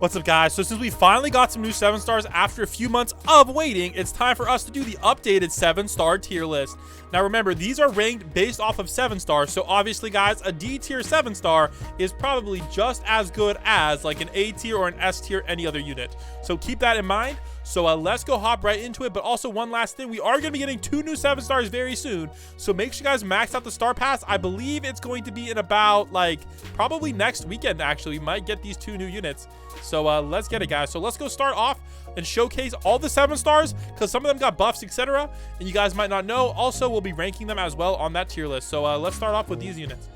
What's up, guys? So since we finally got some new 7 stars after a few months of waiting, it's time for us to do the updated 7-star tier list. Now remember, these are ranked based off of 7 stars, so obviously guys, a D tier 7 star is probably just as good as like an A tier or an S tier any other unit. So keep that in mind. So let's go hop right into it. But also one last thing, we are going to be getting 2 new 7 stars very soon, so make sure you guys max out the star pass. I believe it's going to be in about like probably next weekend. Actually, we might get these 2 new units. So let's get it, guys. So let's go start off and showcase all the 7 stars, because some of them got buffs, etc., and you guys might not know. Also, we'll be ranking them as well on that tier list. So let's start off with these units.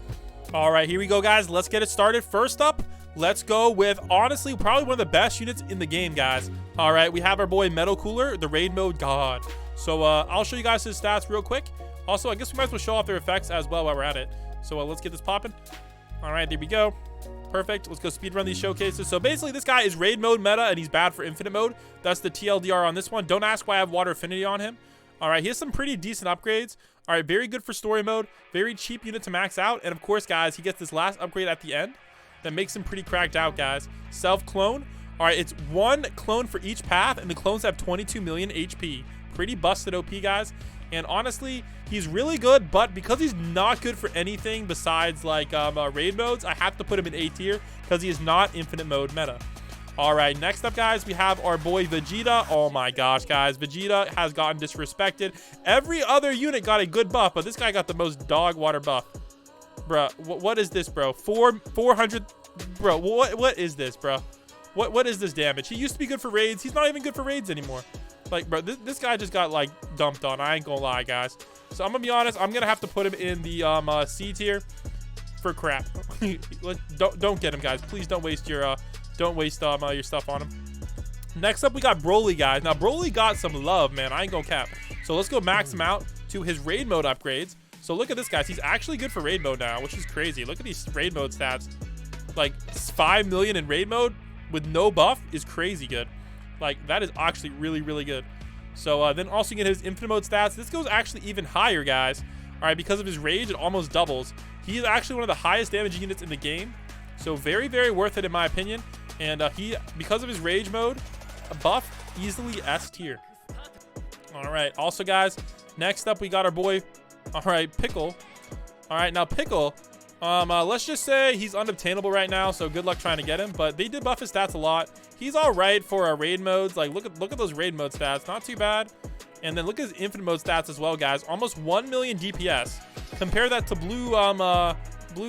All right, here we go, guys. Let's get it started. First up, let's go with, honestly, probably one of the best units in the game, guys. All right, we have our boy Metal Cooler, the raid mode god. So I'll show you guys his stats real quick. Also, I guess we might as well show off their effects as well while we're at it. So let's get this popping. All right, there we go. Perfect. Let's go speedrun these showcases. So basically, this guy is raid mode meta, and he's bad for infinite mode. That's the TLDR on this one. Don't ask why I have water affinity on him. All right, he has some pretty decent upgrades. All right, very good for story mode. Very cheap unit to max out. And of course, guys, he gets this last upgrade at the end that makes him pretty cracked out, guys. Self-clone. All right, it's 1 clone for each path, and the clones have 22 million HP. Pretty busted OP, guys. And honestly, he's really good, but because he's not good for anything besides like raid modes, I have to put him in A tier because he is not infinite mode meta. All right, next up, guys, we have our boy Vegeta. Oh my gosh, guys, Vegeta has gotten disrespected. Every other unit got a good buff, but this guy got the most dog water buff. Bruh, what is this, bro? 400, bro, what is this, bro? What is this damage? He used to be good for raids. He's not even good for raids anymore. Like, bro, this guy just got like dumped on. I ain't gonna lie, guys. So I'm gonna be honest, I'm gonna have to put him in the C tier for crap. don't get him, guys. Please don't waste your stuff on him. Next up, we got Broly, guys. Now Broly got some love, man. I ain't gonna cap. So let's go max him out to his raid mode upgrades. So look at this, guys. He's actually good for raid mode now, which is crazy. Look at these raid mode stats. Like 5 million in raid mode with no buff is crazy good. Like, that is actually really, really good. So then also you get his infinite mode stats. This goes actually even higher, guys. All right, because of his rage, it almost doubles. He is actually one of the highest damage units in the game. So very, very worth it in my opinion. And he, because of his rage mode, a buff, easily S tier. All right, also, guys, next up we got our boy, all right, Pickle. All right, now Pickle, let's just say he's unobtainable right now, so good luck trying to get him. But they did buff his stats a lot. He's all right for our raid modes. Like, look at those raid mode stats, not too bad. And then look at his infinite mode stats as well, guys. Almost 1 million DPS. Compare that to Blue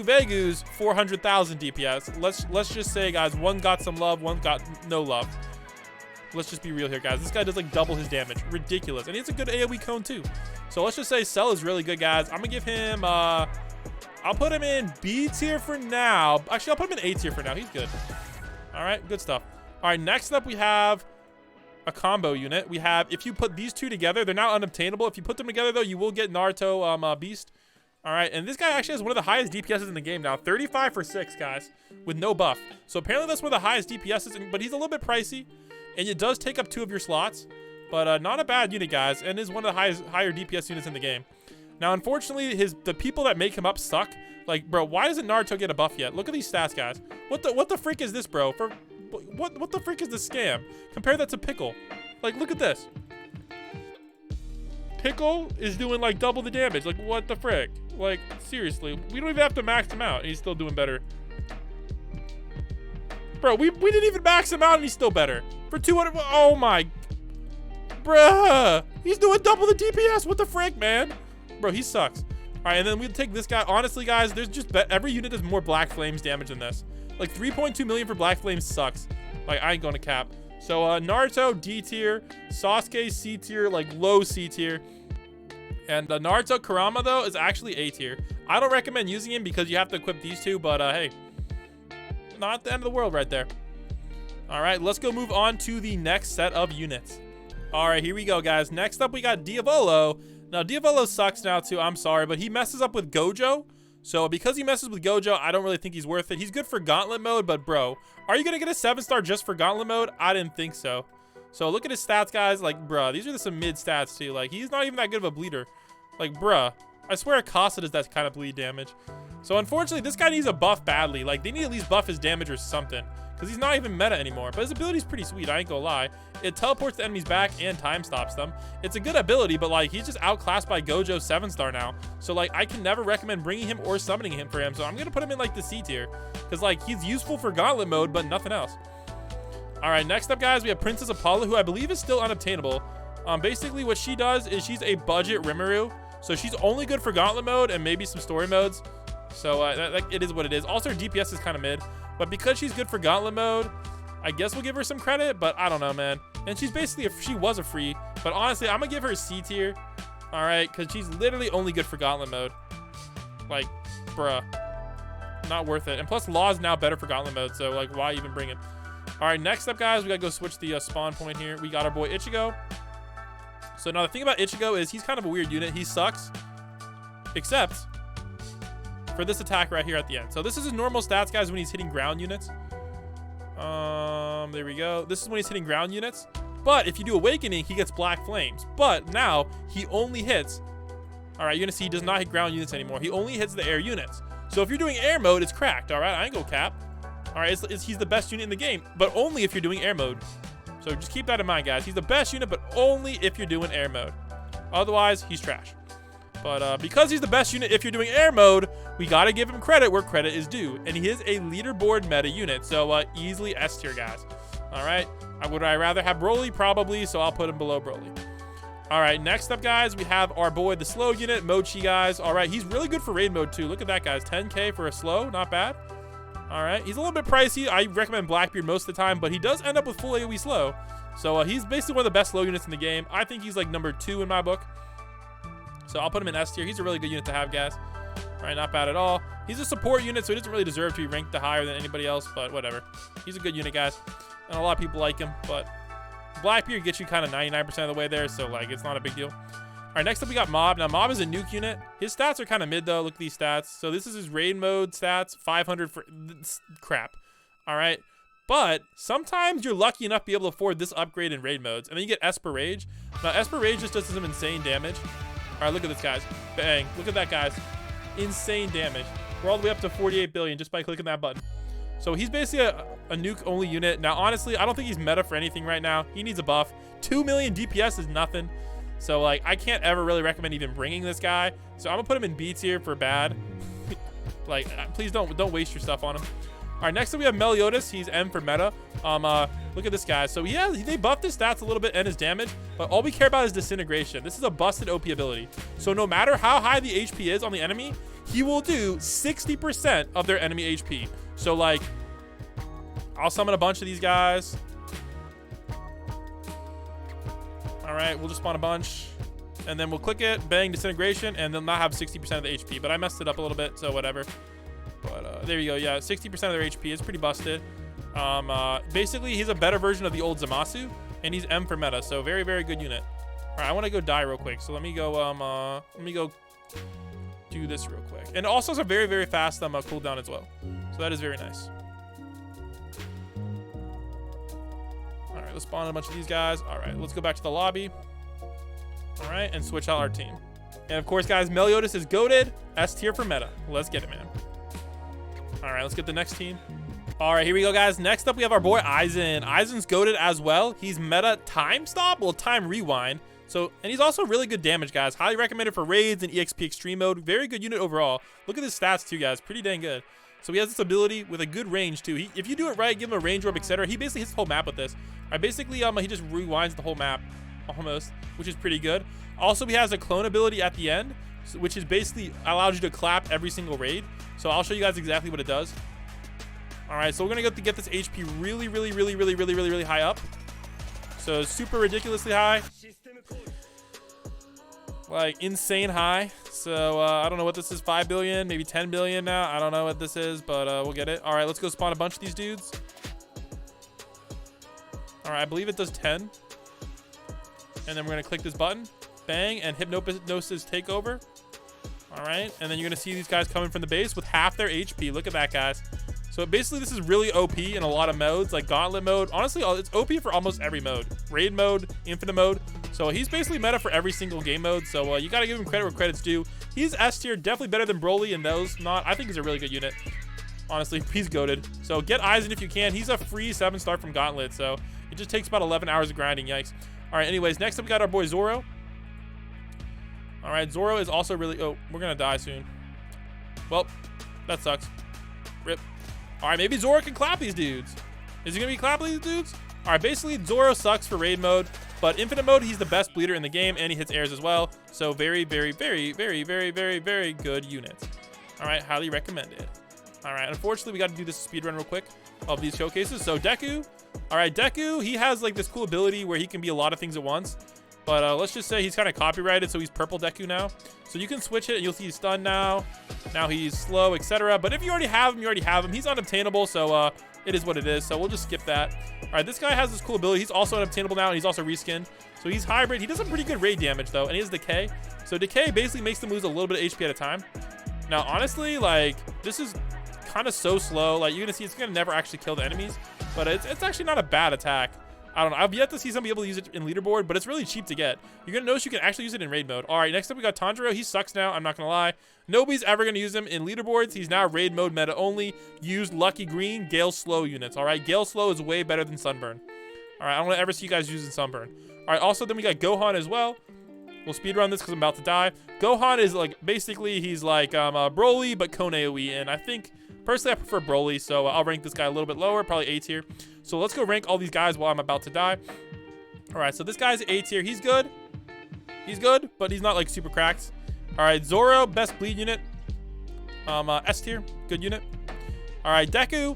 Vegu's 400,000 DPS. Let's just say, guys, one got some love, one got no love. Let's just be real here, guys. This guy does like double his damage. Ridiculous. And he has a good AoE cone too. So let's just say Cell is really good, guys. I'm gonna give him I'll put him in B tier for now. Actually, I'll put him in A tier for now. He's good. All right, good stuff. All right, next up we have a combo unit. We have, if you put these two together, they're now unobtainable. If you put them together, though, you will get Naruto Beast. All right, and this guy actually has one of the highest DPSs in the game now. 35 for 6, guys, with no buff. So apparently that's one of the highest DPSs, but he's a little bit pricey, and it does take up 2 of your slots. But not a bad unit, guys, and is one of the higher DPS units in the game. Now, unfortunately, the people that make him up suck. Like, bro, why doesn't Naruto get a buff yet? Look at these stats, guys. What the frick is this, bro? What the frick is this scam? Compare that to Pickle. Like, look at this. Pickle is doing like double the damage. Like, what the frick? Like, seriously, we don't even have to max him out, and he's still doing better. Bro, we didn't even max him out, and he's still better. For 200, oh my, bruh. He's doing double the DPS. What the frick, man? Bro, he sucks. All right, and then we take this guy. Honestly, guys, there's just every unit does more Black Flames damage than this. Like 3.2 million for Black Flames sucks. Like, I ain't gonna cap. So Naruto D tier, Sasuke C tier, like low C tier, and Naruto Kurama though is actually A tier. I don't recommend using him because you have to equip these two, but hey, not the end of the world right there. All right, let's go move on to the next set of units. All right, here we go, guys. Next up, we got Diavolo. Now, Diavolo sucks now, too. I'm sorry, but he messes up with Gojo. So, because he messes with Gojo, I don't really think he's worth it. He's good for Gauntlet mode, but, bro, are you going to get a 7-star just for Gauntlet mode? I didn't think so. So, look at his stats, guys. Like, bruh, these are some mid stats, too. Like, he's not even that good of a bleeder. Like, bruh, I swear Acosta does that kind of bleed damage. So unfortunately, this guy needs a buff badly. Like, they need to at least buff his damage or something, because he's not even meta anymore. But his ability's pretty sweet, I ain't gonna lie. It teleports the enemies back and time stops them. It's a good ability, but like, he's just outclassed by Gojo 7-star now. So like, I can never recommend bringing him or summoning him for him. So I'm gonna put him in like the C tier, because like, he's useful for Gauntlet mode, but nothing else. All right, next up, guys, we have Princess Apollo, who I believe is still unobtainable. Basically, what she does is she's a budget Rimuru. So she's only good for Gauntlet mode and maybe some story modes. So it is what it is. Also, her DPS is kind of mid. But because she's good for Gauntlet mode, I guess we'll give her some credit. But I don't know, man. And she's basically, she was a free. But honestly, I'm going to give her a C tier. All right, because she's literally only good for Gauntlet mode. Like, bruh. Not worth it. And plus, Law is now better for Gauntlet mode. So, like, why even bring it? All right, next up, guys, we got to go switch the spawn point here. We got our boy Ichigo. So now the thing about Ichigo is he's kind of a weird unit. He sucks, except for this attack right here at the end. So this is his normal stats, guys, when he's hitting ground units. There we go. This is when he's hitting ground units. But if you do Awakening, he gets Black Flames. But now he only hits. All right, you're gonna see he does not hit ground units anymore. He only hits the air units. So if you're doing air mode, it's cracked. All right, I ain't go cap. All right, he's the best unit in the game, but only if you're doing air mode. So just keep that in mind, guys. He's the best unit, but only if you're doing air mode. Otherwise, he's trash. But because he's the best unit if you're doing air mode, we got to give him credit where credit is due. And he is a leaderboard meta unit. So easily S tier, guys. All right. Would I rather have Broly? Probably. So I'll put him below Broly. All right. Next up, guys, we have our boy, the slow unit, Mochi, guys. All right. He's really good for raid mode, too. Look at that, guys. 10K for a slow. Not bad. All right, he's a little bit pricey. I recommend Blackbeard most of the time, but he does end up with full AoE slow. So he's basically one of the best slow units in the game. I think he's like number 2 in my book. So I'll put him in S tier. He's a really good unit to have, guys. All right, not bad at all. He's a support unit, so he doesn't really deserve to be ranked higher than anybody else, but whatever. He's a good unit, guys. And a lot of people like him, but Blackbeard gets you kind of 99% of the way there, so like it's not a big deal. All right, next up we got Mob. Now, Mob is a nuke unit. His stats are kind of mid, though. Look at these stats. So this is his raid mode stats, 500 for crap. All right, but sometimes you're lucky enough to be able to afford this upgrade in raid modes, and then you get Esper Rage. Now, Esper Rage just does some insane damage. All right, look at this, guys. Bang. Look at that, guys. Insane damage. We're all the way up to 48 billion just by clicking that button. So he's basically a nuke-only unit. Now, honestly, I don't think he's meta for anything right now. He needs a buff. 2 million DPS is nothing. So, like, I can't ever really recommend even bringing this guy. So, I'm going to put him in B tier for bad. Like, please don't waste your stuff on him. All right, next up we have Meliodas. He's M for meta. Look at this guy. So, yeah, they buffed his stats a little bit and his damage. But all we care about is Disintegration. This is a busted OP ability. So, no matter how high the HP is on the enemy, he will do 60% of their enemy HP. So, like, I'll summon a bunch of these guys. All right, we'll just spawn a bunch, and then we'll click it, bang, Disintegration, and they'll not have 60% of the HP. But I messed it up a little bit, so whatever. But there you go. Yeah, 60% of their HP is pretty busted. Basically, he's a better version of the old Zamasu, and he's M for meta, so very, very good unit. All right, I want to go die real quick, so let me go do this real quick. And it also has a very, very fast cooldown as well, so that is very nice. All right, let's spawn a bunch of these guys. All right, let's go back to the lobby. All right, and switch out our team. And of course, guys, Meliodas is goated. S tier for meta. Let's get it, man. All right, let's get the next team. All right, here we go, guys. Next up, we have our boy Aizen. Aizen's goated as well. He's meta time stop, well, time rewind. So, and he's also really good damage, guys. Highly recommended for raids and EXP extreme mode. Very good unit overall. Look at his stats too, guys. Pretty dang good. So he has this ability with a good range too. If you do it right, give him a range orb, etc. He basically hits the whole map with this. All right, basically, he just rewinds the whole map almost, which is pretty good. Also, he has a clone ability at the end, which is basically allows you to clap every single raid. So I'll show you guys exactly what it does. All right, so we're gonna go to get this HP really high up. So super ridiculously high, like insane high. So I don't know what this is, 5 billion, maybe 10 billion now. I don't know what this is, but we'll get it. All right, let's go spawn a bunch of these dudes. All right, I believe it does 10. And then we're gonna click this button, bang, and Hypnosis Takeover. All right, and then you're gonna see these guys coming from the base with half their HP. Look at that, guys. So basically, this is really OP in a lot of modes, like Gauntlet mode. Honestly, it's OP for almost every mode. Raid mode, Infinite mode. So he's basically meta for every single game mode. So you got to give him credit where credit's due. He's S tier, definitely better than Broly, and those not. I think he's a really good unit. Honestly, he's goated. So get Aizen if you can. He's a free 7-star from Gauntlet. So it just takes about 11 hours of grinding. Yikes. All right, anyways, next up we got our boy Zoro. All right, Zoro is also really... Oh, we're going to die soon. Well, that sucks. Rip. All right, maybe Zoro can clap these dudes. Is he going to be clapping these dudes? All right, basically, Zoro sucks for raid mode, but infinite mode, he's the best bleeder in the game, and he hits airs as well. So very, very, very, very, very, very, very good unit. All right, highly recommended. All right, unfortunately, we got to do this speed run real quick of these showcases. So Deku, all right, Deku, he has like this cool ability where he can be a lot of things at once. But let's just say he's kind of copyrighted, so he's purple Deku now. So you can switch it, and you'll see he's stunned now. Now he's slow, etc. But if you already have him, you already have him. He's unobtainable, so it is what it is. So we'll just skip that. All right, this guy has this cool ability. He's also unobtainable now, and he's also reskinned. So he's hybrid. He does some pretty good raid damage, though, and he has Decay. So Decay basically makes them lose a little bit of HP at a time. Now, honestly, like, this is kind of so slow. Like, you're going to see it's going to never actually kill the enemies. But it's actually not a bad attack. I don't know. I've yet to see somebody able to use it in leaderboard, but it's really cheap to get. You're going to notice you can actually use it in raid mode. All right, next up we got Tanjiro. He sucks now. I'm not going to lie. Nobody's ever going to use him in leaderboards. He's now raid mode meta only. Use Lucky Green, Gale Slow units. All right, Gale Slow is way better than Sunburn. All right, I don't want to ever see you guys using Sunburn. All right, also then we got Gohan as well. We'll speedrun this because I'm about to die. Gohan is like, basically, he's like Broly, but Kone AoE. And I think, personally, I prefer Broly, so I'll rank this guy a little bit lower, probably A tier. So let's go rank all these guys while I'm about to die. All right, so this guy's A tier. He's good. He's good, but he's not like super cracked. All right, Zoro, best bleed unit. S tier, good unit. All right, Deku,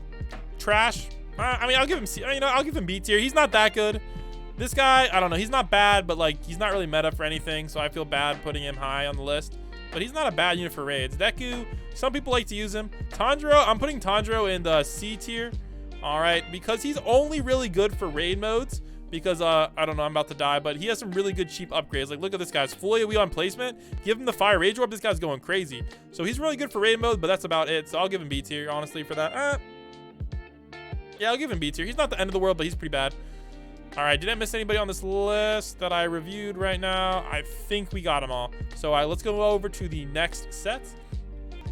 trash. I mean, I'll give him C. You know, I'll give him B tier. He's not that good. This guy, I don't know. He's not bad, but like he's not really meta for anything, so I feel bad putting him high on the list. But he's not a bad unit for raids. Deku, some people like to use him. Tanjiro, I'm putting Tanjiro in the C tier. All right, because he's only really good for raid modes. Because I don't know, I'm about to die, but he has some really good cheap upgrades. Like, look at this guy's full AoE on placement. Give him the fire rage orb. This guy's going crazy. So he's really good for raid mode, but that's about it. So I'll give him B tier, honestly, for that. Yeah, I'll give him B tier. He's not the end of the world, but he's pretty bad. All right, did I miss anybody on this list that I reviewed right now? I think we got them all. So let's go over to the next set.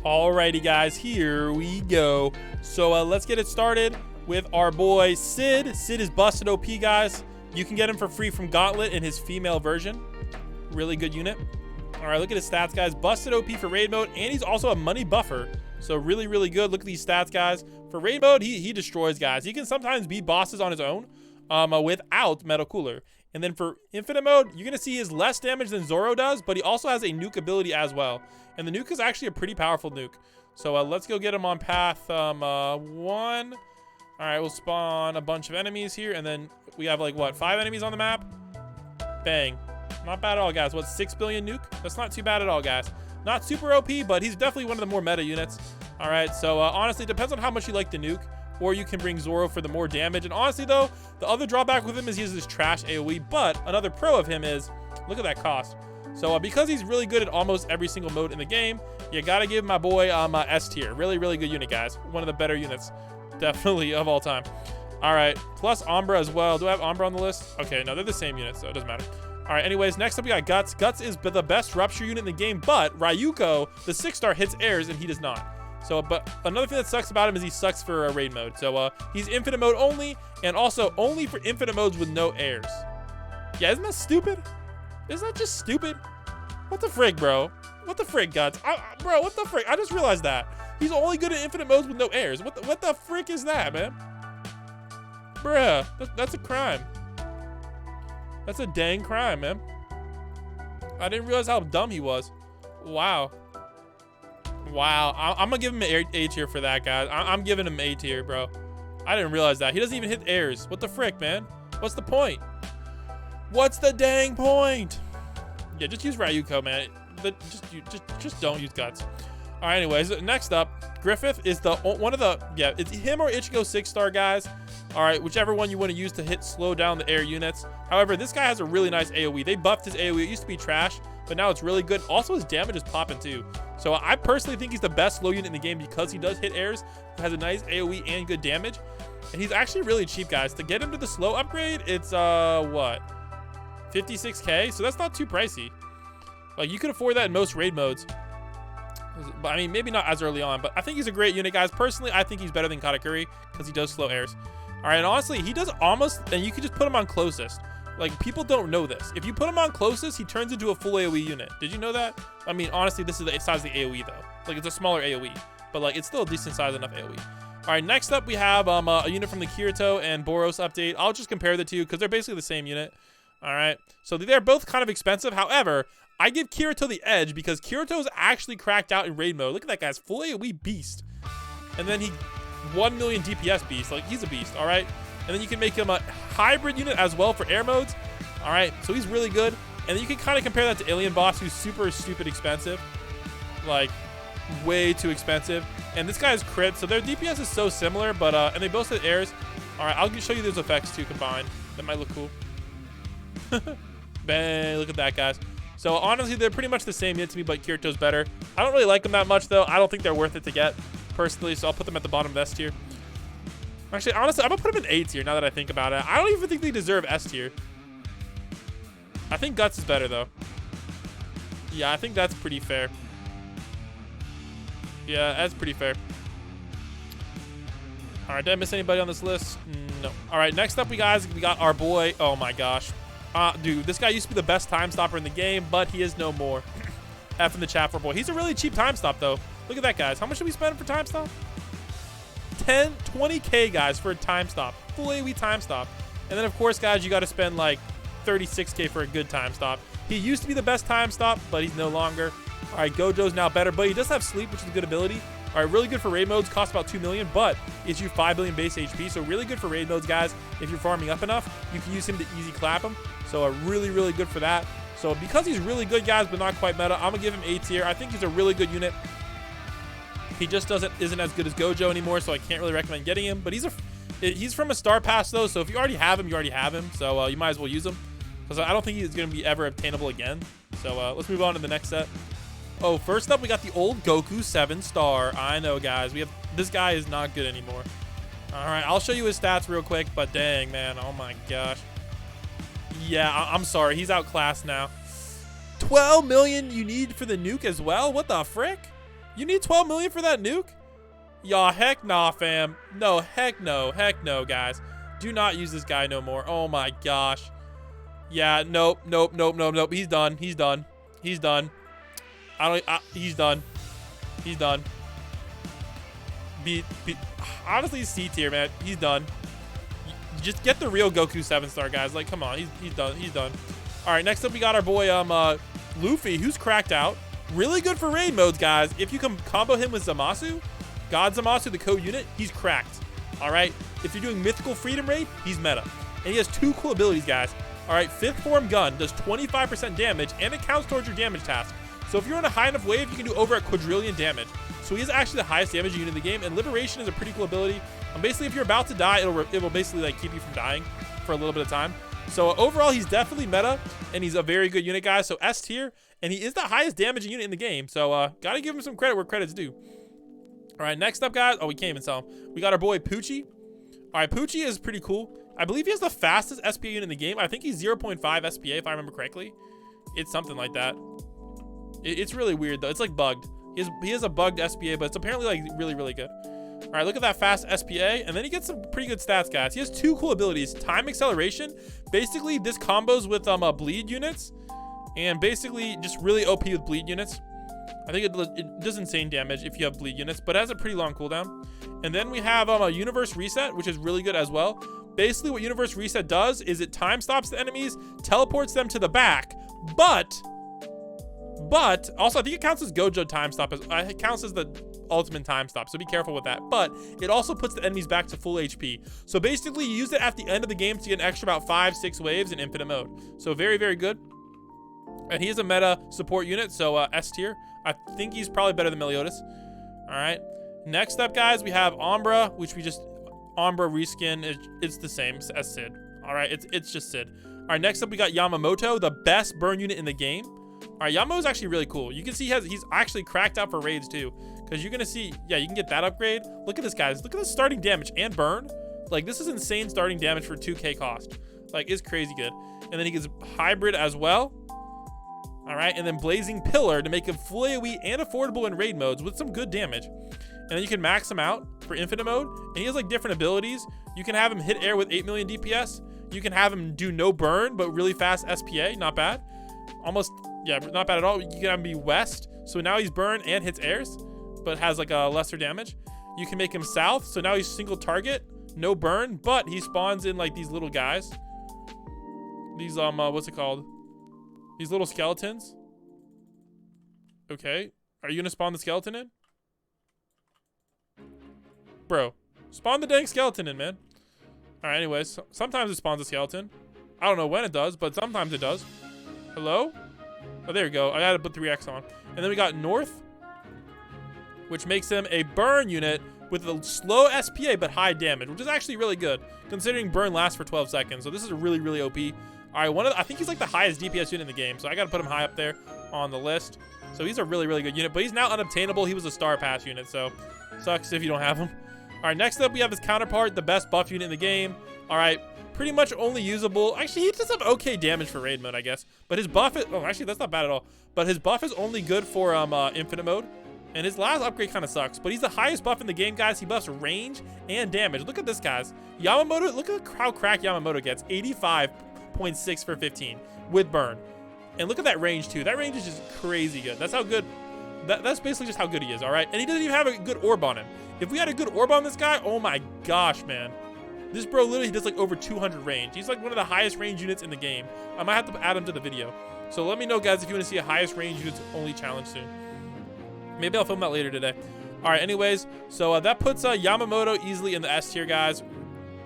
Alrighty, guys, here we go. So let's get it started with our boy Sid. Sid is busted OP, guys. You can get him for free from Gauntlet in his female version. Really good unit. All right, look at his stats, guys. Busted OP for raid mode, and he's also a money buffer. So really, really good. Look at these stats, guys. For raid mode, he destroys guys. He can sometimes beat bosses on his own without Metal Cooler. And then for infinite mode, you're going to see he has less damage than Zoro does, but he also has a nuke ability as well. And the nuke is actually a pretty powerful nuke. So let's go get him on path 1. All right, we'll spawn a bunch of enemies here, and then we have like what, 5 enemies on the map? Bang. Not bad at all, guys. What, 6 billion nuke? That's not too bad at all, guys. Not super OP, but he's definitely one of the more meta units. All right, so honestly, it depends on how much you like the nuke, or you can bring Zoro for the more damage. And honestly, though, the other drawback with him is he has this trash AoE, but another pro of him is, look at that cost. So because he's really good at almost every single mode in the game, you got to give my boy S tier. Really, really good unit, guys. One of the better units. Definitely of all time. All right, plus Umbra as well. Do I have Umbra on the list? Okay, no, they're the same unit, so it doesn't matter. All right, anyways, next up we got Guts. Guts is the best rupture unit in the game, but Ryuko, the 6-star, hits airs and he does not. So, but another thing that sucks about him is he sucks for raid mode. So he's infinite mode only, and also only for infinite modes with no airs. Yeah, isn't that stupid? Isn't that just stupid? What the frig, bro? What the frig, Guts? Bro, what the frig? I just realized that. He's only good at infinite modes with no airs. What the frick is that, man? Bruh, that's a crime. That's a dang crime, man. I didn't realize how dumb he was. Wow. Wow. I'm gonna give him an A tier for that, guys. I'm giving him A tier, bro. I didn't realize that. He doesn't even hit airs. What the frick, man? What's the point? What's the dang point? Yeah, just use Ryuko, man. Just don't use Guts. All right, anyways, next up, Griffith is one of the, yeah, it's him or Ichigo 6-star, guys. All right, whichever one you want to use to slow down the air units. However, this guy has a really nice AoE. They buffed his AoE. It used to be trash, but now it's really good. Also, his damage is popping too. So I personally think he's the best slow unit in the game because he does hit airs, has a nice AoE and good damage. And he's actually really cheap, guys. To get him to the slow upgrade, it's, what? 56k, so that's not too pricey. Like, you could afford that in most raid modes. But I mean, maybe not as early on, but I think he's a great unit, guys. Personally, I think he's better than Katakuri because he does slow airs. All right, and honestly, he does almost, and you can just put him on closest. Like, people don't know this. If you put him on closest, he turns into a full AoE unit. Did you know that? I mean, honestly, this is the size of the AoE, though. Like, it's a smaller AoE, but, like, it's still a decent size enough AoE. All right, next up, we have a unit from the Kirito and Boros update. I'll just compare the two because they're basically the same unit. All right, so they're both kind of expensive. However, I give Kirito the edge because Kirito is actually cracked out in raid mode. Look at that guy's full AoE beast. And then he 1 million DPS beast. Like, he's a beast, all right? And then you can make him a hybrid unit as well for air modes. All right, so he's really good. And then you can kind of compare that to Alien Boss, who's super stupid expensive. Like, way too expensive. And this guy is crit, so their DPS is so similar, but and they both hit airs. All right, I'll show you those effects too combined. That might look cool. Bang, look at that, guys. So honestly, they're pretty much the same unit to me, but Kirito's better. I don't really like them that much, though. I don't think they're worth it to get, personally, so I'll put them at the bottom of S tier. Actually, honestly, I'm going to put them in A tier now that I think about it. I don't even think they deserve S tier. I think Guts is better, though. Yeah, I think that's pretty fair. Yeah, that's pretty fair. All right, did I miss anybody on this list? No. All right, next up, we got our boy. Oh, my gosh. Dude, this guy used to be the best time stopper in the game, but he is no more. F in the chat for boy. He's a really cheap time stop, though. Look at that, guys. How much should we spend for time stop? 20k, guys, for a time stop. Full AoE time stop. And then, of course, guys, you got to spend like 36k for a good time stop. He used to be the best time stop, but he's no longer. All right, Gojo's now better, but he does have sleep, which is a good ability. All right, really good for raid modes. Costs about 2 million, but gives you 5 billion base HP. So really good for raid modes, guys. If you're farming up enough, you can use him to easy clap him. So really, really good for that. So because he's really good, guys, but not quite meta, I'm gonna give him A tier. I think he's a really good unit. He just isn't as good as Gojo anymore, so I can't really recommend getting him. But he's from a star pass though, so if you already have him, you already have him. So you might as well use him because I don't think he's gonna be ever obtainable again. So let's move on to the next set. Oh, first up, we got the old Goku 7-star. I know, guys. This guy is not good anymore. All right, I'll show you his stats real quick, but dang, man. Oh, my gosh. Yeah, I'm sorry. He's outclassed now. 12 million you need for the nuke as well? What the frick? You need 12 million for that nuke? Y'all, heck nah, fam. No, heck no. Heck no, guys. Do not use this guy no more. Oh, my gosh. Yeah, nope. He's done. He's done. He's done. He's done. He's done. Honestly, C tier, man. He's done. Just get the real Goku 7-star, guys. Like, come on. He's done. He's done. All right, next up, we got our boy Luffy, who's cracked out. Really good for raid modes, guys. If you can combo him with Zamasu, God Zamasu, the code unit, he's cracked. All right? If you're doing Mythical Freedom raid, he's meta. And he has 2 cool abilities, guys. All right, 5th form gun does 25% damage, and it counts towards your damage task. So if you're on a high enough wave, you can do over a quadrillion damage. So he is actually the highest damage unit in the game, and Liberation is a pretty cool ability. And basically, if you're about to die, it will basically like keep you from dying for a little bit of time. So overall, he's definitely meta, and he's a very good unit, guys. So S tier, and he is the highest damaging unit in the game. So gotta give him some credit where credit's due. All right, next up, guys. Oh, we can't even sell him. We got our boy Poochie. All right, Poochie is pretty cool. I believe he has the fastest SPA unit in the game. I think he's 0.5 SPA, if I remember correctly. It's something like that. It's really weird, though. It's like bugged. He has a bugged SPA, but it's apparently like really, really good. All right, look at that fast SPA, and then he gets some pretty good stats, guys. He has 2 cool abilities. Time Acceleration. Basically, this combos with bleed units, and basically just really OP with bleed units. I think it does insane damage if you have bleed units, but it has a pretty long cooldown. And then we have a Universe Reset, which is really good as well. Basically, what Universe Reset does is it time stops the enemies, teleports them to the back, but also I think it counts as Gojo time stop. It counts as the ultimate time stop, so be careful with that. But it also puts the enemies back to full HP. So basically, you use it at the end of the game to get an extra about 5-6 waves in infinite mode. So very, very good. And he is a meta support unit, so S tier. I think he's probably better than Meliodas. All right. Next up, guys, we have Umbra, which we just Umbra reskin. It's the same as Sid. All right, it's just Sid. All right, next up we got Yamamoto, the best burn unit in the game. All right, Yamamoto's actually really cool. You can see he's actually cracked out for raids too, because you're gonna see, yeah, you can get that upgrade. Look at this, guys. Look at the starting damage and burn. Like, this is insane starting damage for 2k cost. Like, it's crazy good. And then he gets hybrid as well. All right, and then blazing pillar to make him fully AoE and affordable in raid modes with some good damage. And then you can max him out for infinite mode. And he has like different abilities. You can have him hit air with 8 million DPS. You can have him do no burn, but really fast SPA, not bad. Almost, yeah, not bad at all. You can have him be west. So now he's burn and hits airs, but has like a lesser damage. You can make him south. So now he's single target, no burn, but he spawns in like these little guys. These, what's it called? These little skeletons. Okay. Are you gonna spawn the skeleton in? Bro, spawn the dang skeleton in, man. All right, anyways, sometimes it spawns a skeleton. I don't know when it does, but sometimes it does. Hello? Oh, there you go. I gotta put 3x on. And then we got north, which makes him a burn unit with a slow SPA but high damage, which is actually really good considering burn lasts for 12 seconds. So this is a really, really OP. All right, I think he's like the highest DPS unit in the game, so I got to put him high up there on the list. So he's a really, really good unit, but he's now unobtainable. He was a star pass unit, so sucks if you don't have him. All right, next up we have his counterpart, the best buff unit in the game. All right, pretty much only usable. Actually, he does some okay damage for raid mode, I guess. But his buff is, oh, actually, that's not bad at all. But his buff is only good for infinite mode. And his last upgrade kind of sucks, but he's the highest buff in the game, guys. He buffs range and damage. Look at this, guys. Yamamoto, look at how cracked Yamamoto gets. 85.6 for 15 with burn. And look at that range, too. That range is just crazy good. That's how good, that's basically just how good he is, all right? And he doesn't even have a good orb on him. If we had a good orb on this guy, oh my gosh, man. This bro literally does like over 200 range. He's like one of the highest range units in the game. I might have to add him to the video. So let me know, guys, if you want to see a highest range units only challenge soon. Maybe I'll film that later today. All right, anyways, so that puts Yamamoto easily in the S tier, guys.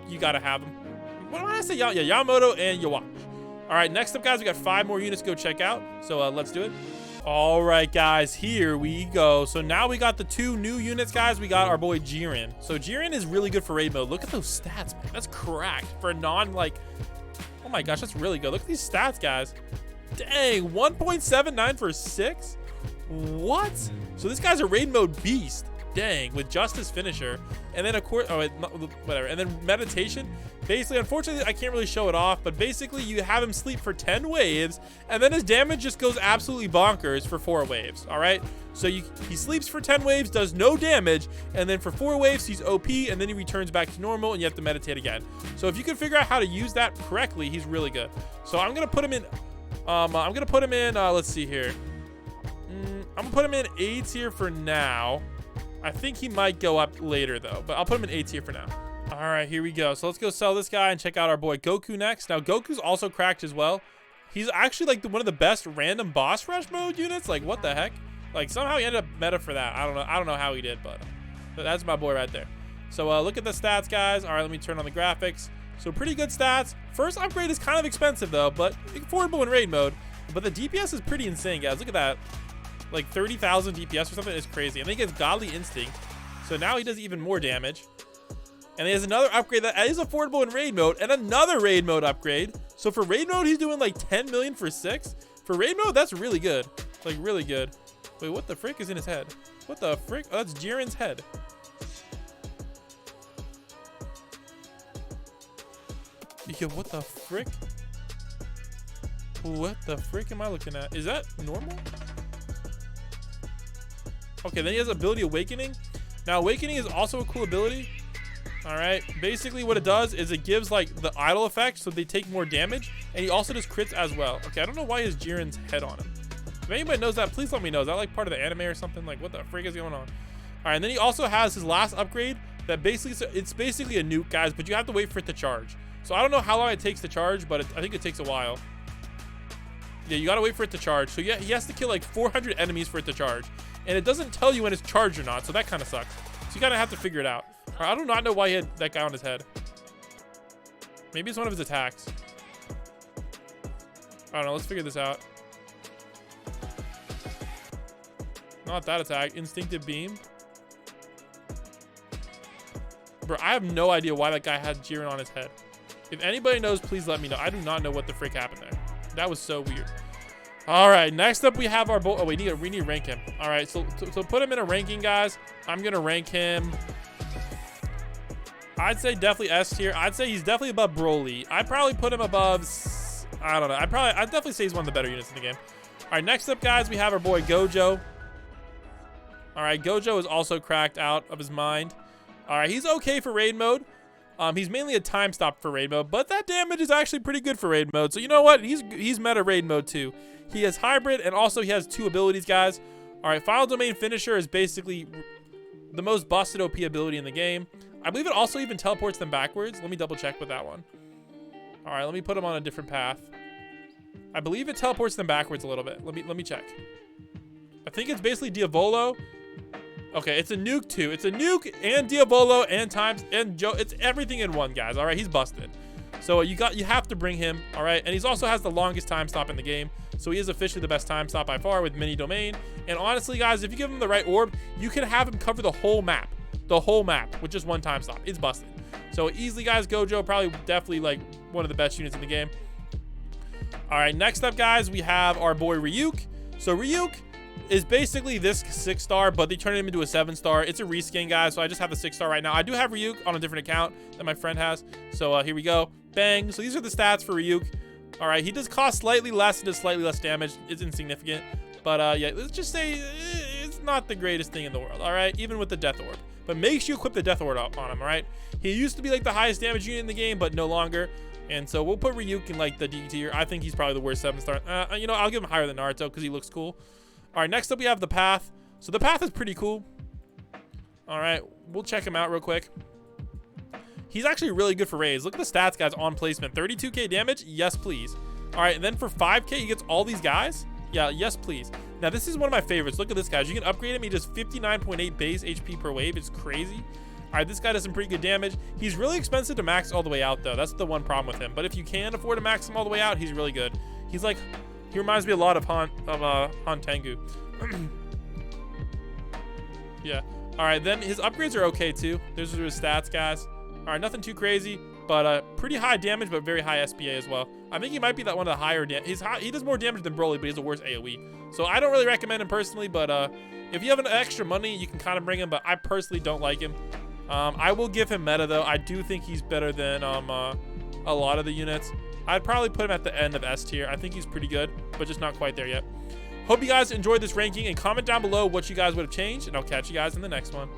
You got to have him. What did I say? Yeah, Yamamoto and Yawatch. All right, next up, guys, we got 5 more units to go check out. So let's do it. All right, guys, here we go. So now we got the 2 new units, guys. We got our boy Jiren. So Jiren is really good for raid mode. Look at those stats, man. That's cracked for a like, oh my gosh, that's really good. Look at these stats, guys. Dang, 1.79 for 6? What? So this guy's a raid mode beast. Dang, with just his finisher. And then of course, oh, whatever. And then meditation. Basically, unfortunately, I can't really show it off, but basically you have him sleep for 10 waves, and then his damage just goes absolutely bonkers for 4 waves, all right? So he sleeps for 10 waves, does no damage, and then for 4 waves, he's OP, and then he returns back to normal, and you have to meditate again. So if you can figure out how to use that correctly, he's really good. So I'm going to put him in, let's see here. I'm gonna put him in A tier for now. I think he might go up later though, but I'll put him in A tier for now. All right, here we go. So let's go sell this guy and check out our boy Goku next. Now Goku's also cracked as well. He's actually like one of the best random boss rush mode units. Like what the heck? Like somehow he ended up meta for that. I don't know how he did, but that's my boy right there. So look at the stats, guys. All right, let me turn on the graphics. So pretty good stats. First upgrade is kind of expensive though, but affordable in raid mode. But the DPS is pretty insane, guys. Look at that. Like 30,000 DPS or something is crazy. And then he gets Godly Instinct. So now he does even more damage. And he has another upgrade that is affordable in raid mode and another raid mode upgrade. So for raid mode, he's doing like 10 million for 6. For raid mode, that's really good. Like really good. Wait, what the frick is in his head? What the frick? Oh, that's Jiren's head. Yo, what the frick? What the frick am I looking at? Is that normal? Okay, then he has ability Awakening. Now, Awakening is also a cool ability. All right, basically what it does is it gives like the idle effect, so they take more damage, and he also does crits as well. Okay, I don't know why he has Jiren's head on him. If anybody knows that, please let me know. Is that like part of the anime or something? Like, what the frick is going on? All right, and then he also has his last upgrade that basically, it's basically a nuke, guys, but you have to wait for it to charge. So I don't know how long it takes to charge, but I think it takes a while. Yeah, you gotta wait for it to charge. So yeah, he has to kill like 400 enemies for it to charge. And it doesn't tell you when it's charged or not, so that kind of sucks. So you kind of have to figure it out. I do not know why he had that guy on his head. Maybe it's one of his attacks. I don't know, let's figure this out. Not that attack, Instinctive Beam. Bro, I have no idea why that guy had Jiren on his head. If anybody knows, please let me know. I do not know what the frick happened there. That was so weird. All right, next up we have our boy. Oh, we need to rank him. All right, so put him in a ranking, guys. I'm gonna rank him. I'd say definitely S tier. I'd say he's definitely above Broly. I'd probably put him above I don't know. I'd definitely say he's one of the better units in the game. All right, next up, guys, we have our boy Gojo. All right, Gojo is also cracked out of his mind. All right, he's okay for raid mode. He's mainly a time stop for raid mode, but that damage is actually pretty good for raid mode. So you know what? He's meta raid mode too. He has hybrid, and also he has 2 abilities, guys. All right, Final Domain Finisher is basically the most busted OP ability in the game. I believe it also even teleports them backwards. Let me double check with that one. All right, let me put him on a different path. I believe it teleports them backwards a little bit. Let me check. I think it's basically Diavolo. Okay, it's a nuke too. It's a nuke and Diavolo and times and Joe. It's everything in one, guys. All right, he's busted. So you have to bring him. All right, and he's also has the longest time stop in the game. So he is officially the best time stop by far with mini domain. And honestly, guys, if you give him the right orb, you can have him cover the whole map with just one time stop. It's busted. So easily, guys, Gojo probably definitely like one of the best units in the game. All right, next up, guys, we have our boy Ryuk. So Ryuk is basically this 6-star, but they turned him into a 7-star. It's a reskin, guys, so I just have the 6-star right now. I do have Ryuk on a different account that my friend has. So here we go. Bang. So these are the stats for Ryuk. All right, he does cost slightly less and does slightly less damage. It's insignificant. But yeah, let's just say it's not the greatest thing in the world, all right? Even with the Death Orb. But make sure you equip the Death Orb on him, all right? He used to be like the highest damage unit in the game, but no longer. And so we'll put Ryuk in like the D tier. I think he's probably the worst 7-star. You know, I'll give him higher than Naruto because he looks cool. All right, next up we have the Path. So the Path is pretty cool. All right, we'll check him out real quick. He's actually really good for raids. Look at the stats, guys, on placement. 32k damage, yes please. All right, and then for 5k he gets all these guys. Yeah, yes please. Now this is one of my favorites. Look at this, guys. You can upgrade him. He does 59.8 base HP per wave. It's crazy. All right, this guy does some pretty good damage. He's really expensive to max all the way out, though. That's the one problem with him. But if you can afford to max him all the way out, he's really good. He's like, he reminds me a lot of Han Tengu. Yeah. All right, then his upgrades are okay too. Those are his stats, guys. All right, nothing too crazy, but pretty high damage, but very high SPA as well. I think he might be that one of the higher damage. He does more damage than Broly, but he's a worse AoE. So I don't really recommend him personally, but if you have an extra money, you can kind of bring him, but I personally don't like him. I will give him meta though. I do think he's better than a lot of the units. I'd probably put him at the end of S tier. I think he's pretty good, but just not quite there yet. Hope you guys enjoyed this ranking, and comment down below what you guys would have changed, and I'll catch you guys in the next one.